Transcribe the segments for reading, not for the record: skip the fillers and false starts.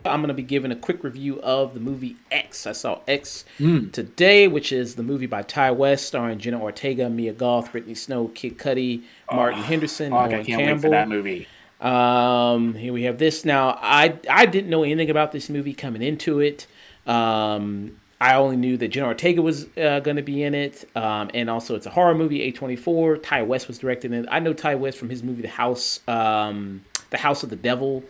I'm going to be giving a quick review of the movie X. I saw X Mm. today, which is the movie by Ty West, starring Jenna Ortega, Mia Goth, Brittany Snow, Kid Cudi, Martin Oh, Henderson, fuck, I Owen can't wait for that Campbell. movie. Here we have this. Now, I didn't know anything about this movie coming into it. I only knew that Jenna Ortega was going to be in it, and also it's a horror movie. A24. Ty West was directing it. I know Ty West from his movie The House of the Devil,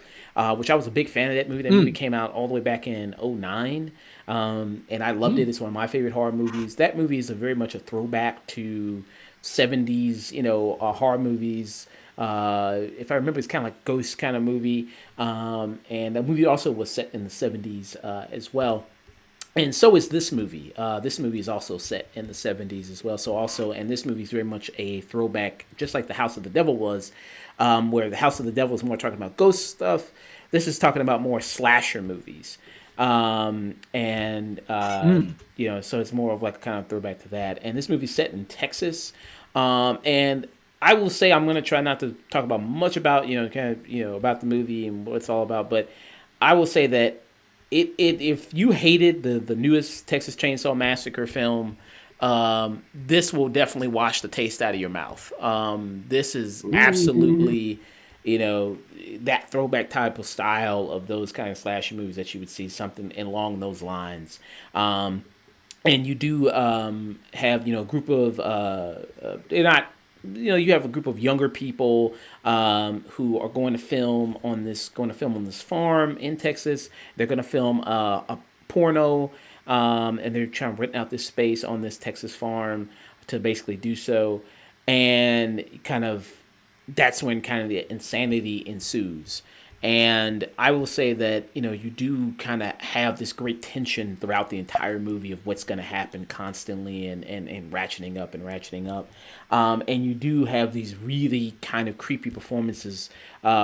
which I was a big fan of that movie. That movie Mm. came out all the way back in '09, and I loved it. Mm. It's one of my favorite horror movies. That movie is very much a throwback to '70s, horror movies. If I remember, it's kind of like ghost kind of movie, and the movie also was set in the '70s as well. And so is this movie. This movie is also set in the '70s as well. So also, and this movie is very much a throwback, just like The House of the Devil was, where The House of the Devil is more talking about ghost stuff. This is talking about more slasher movies, and Mm. so it's more of like a kind of throwback to that. And this movie's set in Texas, and I will say I'm going to try not to talk about much about about the movie and what it's all about, but I will say that it if you hated the newest Texas Chainsaw Massacre film, this will definitely wash the taste out of your mouth. This is Ooh. absolutely, you know, that throwback type of style of those kind of slasher movies that you would see something along those lines. And you do have a group of they're not you have a group of younger people who are going to film on this farm in Texas. They're going to film a porno, and they're trying to rent out this space on this Texas farm to basically do so, and kind of that's when kind of the insanity ensues. And I will say that you do kind of have this great tension throughout the entire movie of what's going to happen constantly, and ratcheting up and ratcheting up. And you do have these really kind of creepy performances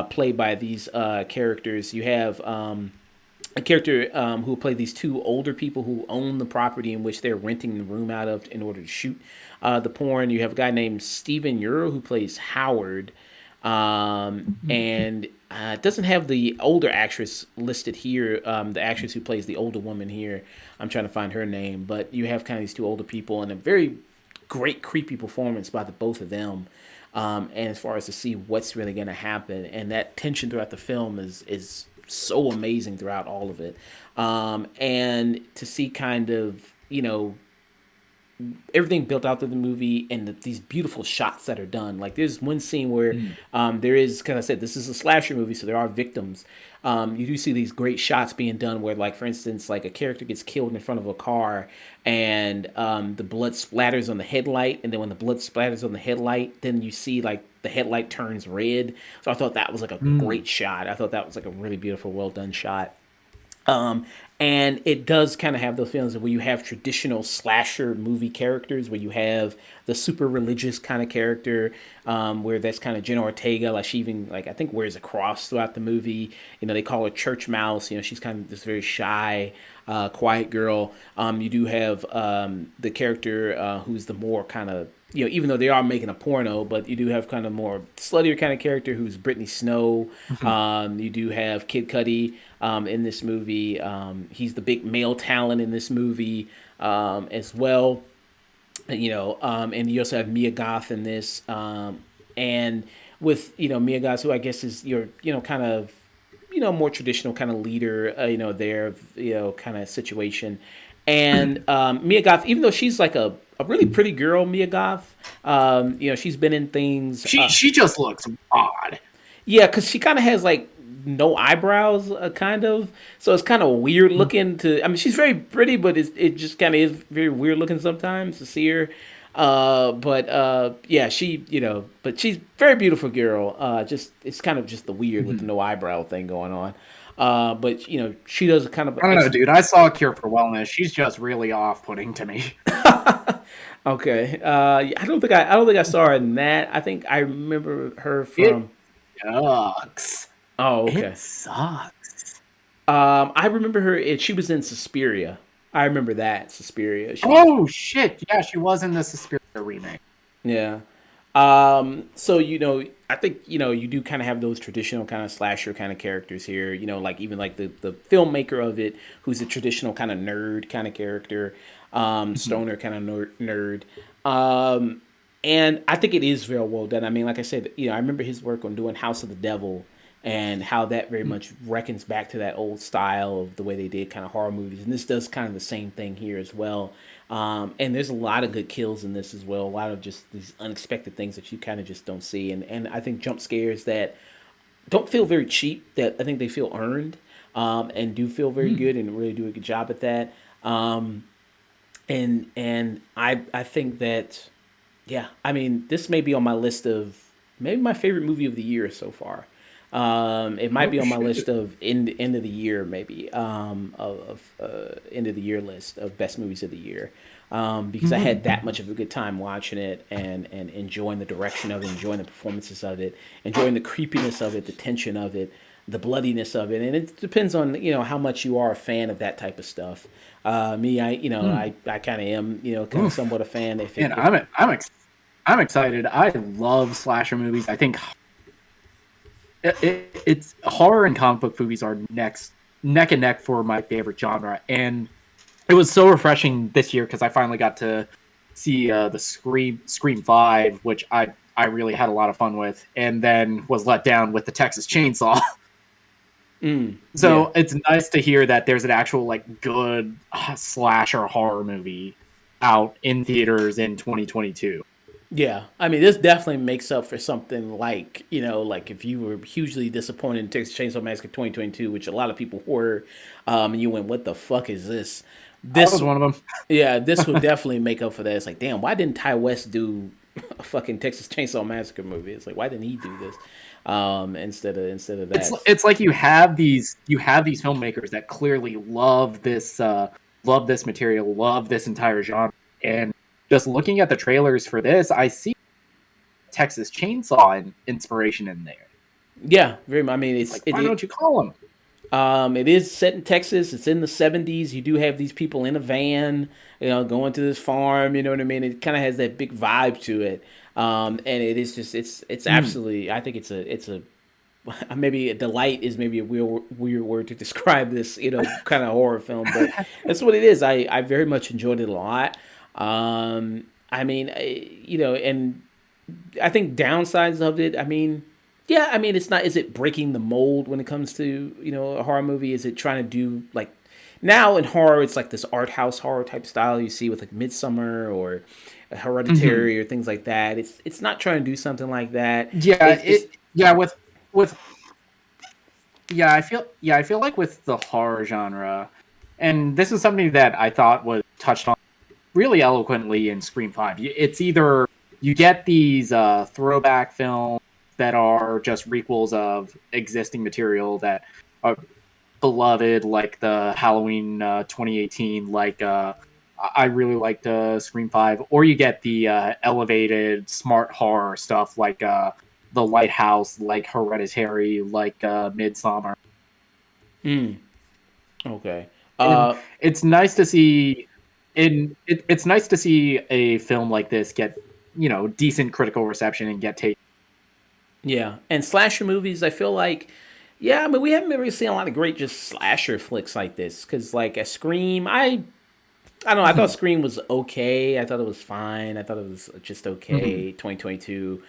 played by these characters. You have a character who play these two older people who own the property in which they're renting the room out of in order to shoot the porn. You have a guy named Steven Euro who plays Howard, and it doesn't have the older actress listed here. The actress who plays the older woman here, I'm trying to find her name, but you have kind of these two older people and a very great creepy performance by the both of them. And as far as to see what's really going to happen, and that tension throughout the film is so amazing throughout all of it, and to see kind of everything built out through the movie and these beautiful shots that are done. Like there's one scene where Mm. there is, because I said this is a slasher movie, so there are victims. You do see these great shots being done where, like for instance, like a character gets killed in front of a car, and the blood splatters on the headlight, and then when the blood splatters on the headlight, then you see like the headlight turns red. So I thought that was like a Mm. great shot. I thought that was like a really beautiful, well done shot. Um, and it does kind of have those feelings of where you have traditional slasher movie characters, where you have the super religious kind of character, where that's kind of Jenna Ortega. Like she even like I think wears a cross throughout the movie. They call her Church Mouse. She's kind of this very shy, quiet girl. You do have the character who's the more kind of even though they are making a porno, but you do have kind of more sluttier kind of character who's Brittany Snow. You do have Kid Cudi in this movie. He's the big male talent in this movie as well. And you also have Mia Goth in this, and with Mia Goth, who I guess is your kind of more traditional kind of leader, there, kind of situation. And Mia Goth, even though she's like a really pretty girl, Mia Goth, she's been in things. She just looks odd. Yeah, because she kind of has like no eyebrows, kind of. So it's kind of weird Mm. looking to. I mean, she's very pretty, but it just kind of is very weird looking sometimes to see her. But yeah, but she's a very beautiful girl. Just it's kind of just the weird with the Mhm. no eyebrow thing going on. But she does a kind of I don't know, dude. I saw Cure for Wellness. She's just really off-putting to me. okay. I don't think I saw her in that. I think I remember her It from. sucks. Oh, It okay. sucks. I remember her. She was in Suspiria. I remember that Suspiria. She was. Oh shit! Yeah, she was in the Suspiria remake. Yeah. So I think you do kind of have those traditional kind of slasher kind of characters here. Like even like the filmmaker of it, who's a traditional kind of nerd kind of character, Mhm. stoner kind of nerd. Um, and I think it is very well done. I mean, like I said, I remember his work on doing House of the Devil and how that very much reckons back to that old style of the way they did kind of horror movies. And this does kind of the same thing here as well. And there's a lot of good kills in this as well. A lot of just these unexpected things that you kind of just don't see. And I think jump scares that don't feel very cheap, that I think they feel earned, and do feel very Mm. good and really do a good job at that. Um, and I think that, yeah, I mean, this may be on my list of maybe my favorite movie of the year so far. It might Oh be on my list shit! of end of the year, maybe end of the year list of best movies of the year, because I had that much of a good time watching it and enjoying the direction of it, enjoying the performances of it, enjoying the creepiness of it, the tension of it, the bloodiness of it, and it depends on how much you are a fan of that type of stuff. Me, Mm. I kind of am kind of Oof. somewhat a fan. If it Man, if I'm excited. I love slasher movies. I think it's horror and comic book movies are neck and neck for my favorite genre, and it was so refreshing this year because I finally got to see the Scream 5, which I really had a lot of fun with, and then was let down with the Texas Chainsaw. yeah. So it's nice to hear that there's an actual like good slasher horror movie out in theaters in 2022. Yeah, I mean, this definitely makes up for something like like if you were hugely disappointed in Texas Chainsaw Massacre 2022, which a lot of people were, and you went, "What the fuck is this?" I This, was one of yeah, this would them. definitely make up for that. It's like, damn, why didn't Ty West do a fucking Texas Chainsaw Massacre movie? It's like, why didn't he do this instead of that? It's like you have these filmmakers that clearly love this material, love this entire genre, and just looking at the trailers for this, I see Texas Chainsaw inspiration in there. Yeah, very. I mean, Like, why don't you call them? it is set in Texas. It's in the 70s. You do have these people in a van, going to this farm. You know what I mean? It kind of has that big vibe to it. And it is just it's Mm. absolutely. I think it's a maybe a delight is maybe a weird word to describe this kind of horror film, but that's what it is. I very much enjoyed it a lot. I mean, and I think downsides of it. I mean, yeah, I mean, it's not. Is it breaking the mold when it comes to a horror movie? Is it trying to do like now in horror? It's like this art house horror type style you see with like Midsummer or Hmm. Hereditary or things like that. It's not trying to do something like that. Yeah, It's with I feel like with the horror genre, and this is something that I thought was touched on really eloquently in Scream 5. It's either you get these throwback films that are just requels of existing material that are beloved, like the Halloween 2018, like I really liked Scream 5, or you get the elevated smart horror stuff like The Lighthouse, like Hereditary, like Midsummer. okay. And Uh, it's nice to see it's nice to see a film like this get decent critical reception and get taken. yeah, and slasher movies. I feel like, yeah, I mean, we haven't really seen a lot of great just slasher flicks like this. Because like a Scream, I don't know. I thought Scream was okay. I thought it was fine. I thought it was just Mhm. okay. 2022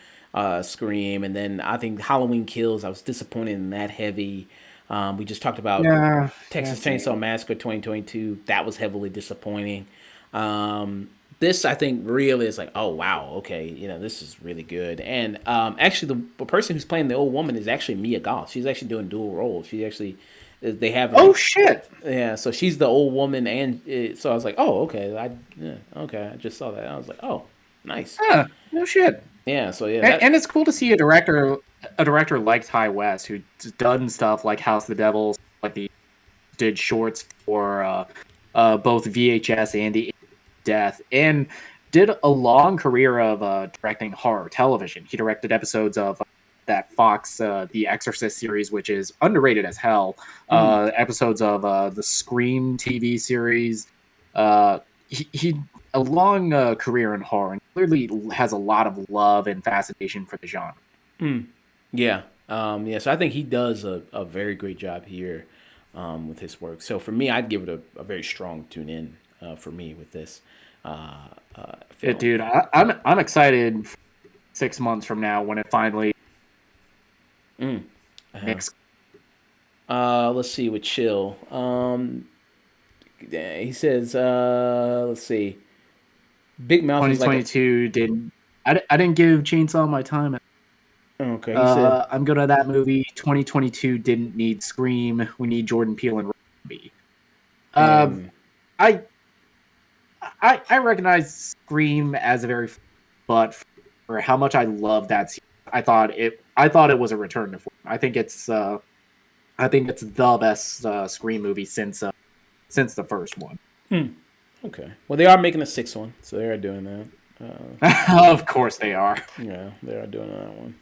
Scream, and then I think Halloween Kills. I was disappointed in that heavy. We just talked about Yeah, yeah, Texas Chainsaw same. Massacre 2022. That was heavily disappointing. This I think really is like, oh wow, okay, this is really good. And actually, the person who's playing the old woman is actually Mia Goth. She's actually doing dual roles. She actually they have Oh like shit! yeah, so she's the old woman, and so I was like, oh okay, I just saw that. I was like, oh nice, Huh, no shit. yeah. So yeah, that And it's cool to see a director like Ty West who's done stuff like House of the Devil, like the did shorts for both VHS and the Death, and did a long career of directing horror television. He directed episodes of that Fox The Exorcist series, which is underrated as hell. Episodes of the Scream TV series. He a long career in horror and clearly has a lot of love and fascination for the genre. Yeah. So I think he does a very great job here with his work. So for me, I'd give it a very strong tune in for me with this Yeah, film. dude, I'm excited 6 months from now when it finally makes Let's see with Chill. He says, let's see. Big Mouth is like a. 2022 didn't. I didn't give Chainsaw my time. Okay, he said. I'm good at that movie. 2022 didn't need Scream. We need Jordan Peele and Robbie. And I I recognize Scream as a very, but for how much I love that series, I thought it was a return to form. I think it's the best Scream movie since the first one. okay. Well, they are making a sixth one, so they are doing that. Of course they are. Yeah, they are doing that one.